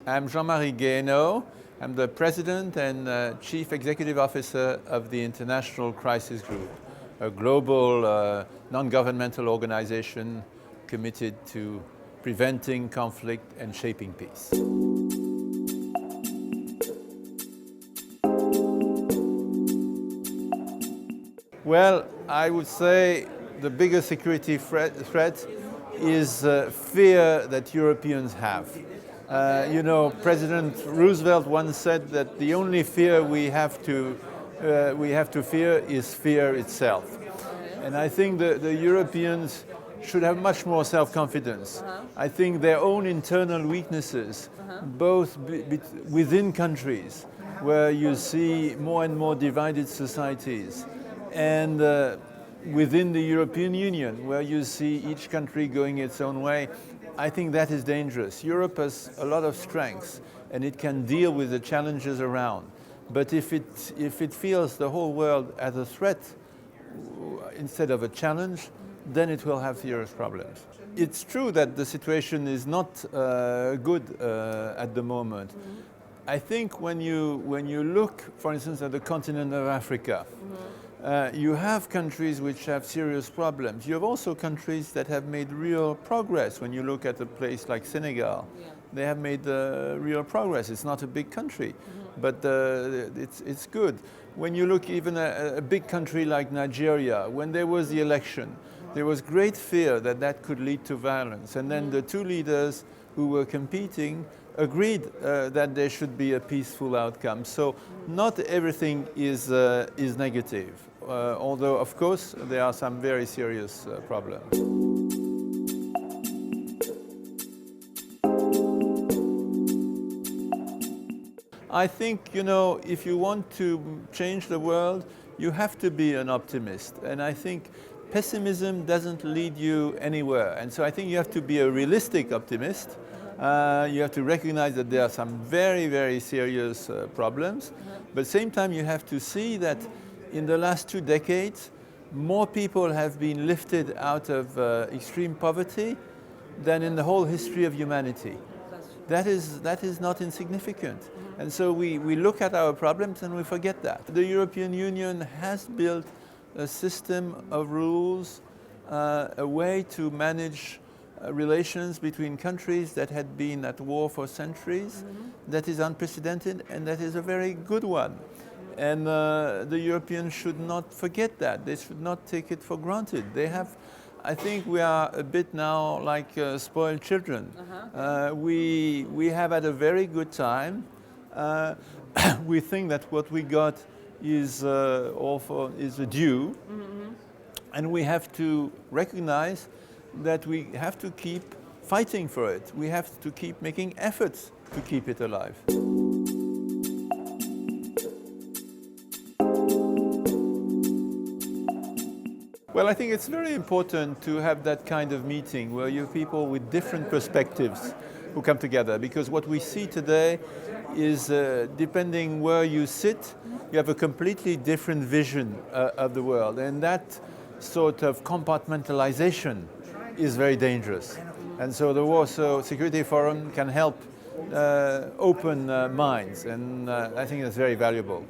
I'm Jean-Marie Guehenno. I'm the President and Chief Executive Officer of the International Crisis Group, a global non-governmental organization committed to preventing conflict and shaping peace. Well, I would say the biggest security threat is fear that Europeans have. President Roosevelt once said that the only fear we have to fear is fear itself. And I think the Europeans should have much more self-confidence. I think their own internal weaknesses, both within countries, where you see more and more divided societies, and within the European Union, where you see each country going its own way, I think that is dangerous. Europe has a lot of strengths, and it can deal with the challenges around. But if it feels the whole world as a threat instead of a challenge, then it will have serious problems. It's true that the situation is not good at the moment. I think when you look, for instance, at the continent of Africa, you have countries which have serious problems. You have also countries that have made real progress. When you look at a place like Senegal, they have made real progress. It's not a big country, but it's good. When you look even at a big country like Nigeria, when there was the election, there was great fear that that could lead to violence. And then the two leaders who were competing agreed that there should be a peaceful outcome. So not everything is negative, although of course there are some very serious problems. I think, if you want to change the world, you have to be an optimist. And I think pessimism doesn't lead you anywhere. And so I think you have to be a realistic optimist. You have to recognize that there are some very, very serious problems. But at the same time, you have to see that in the last 2 decades, more people have been lifted out of extreme poverty than in the whole history of humanity. That is not insignificant. And so we look at our problems and we forget that. The European Union has built a system of rules, a way to manage relations between countries that had been at war for centuries, that is unprecedented, and that is a very good one. And the Europeans should not forget that. They should not take it for granted. I think we are a bit now like spoiled children. We have had a very good time. We think that what we got is a due, and we have to recognize that we have to keep fighting for it. We have to keep making efforts to keep it alive. Well, I think it's very important to have that kind of meeting where you have people with different perspectives who come together, because what we see today is, depending where you sit, you have a completely different vision of the world, and that sort of compartmentalization is very dangerous. And so the Warsaw Security Forum can help open minds, and I think that's very valuable.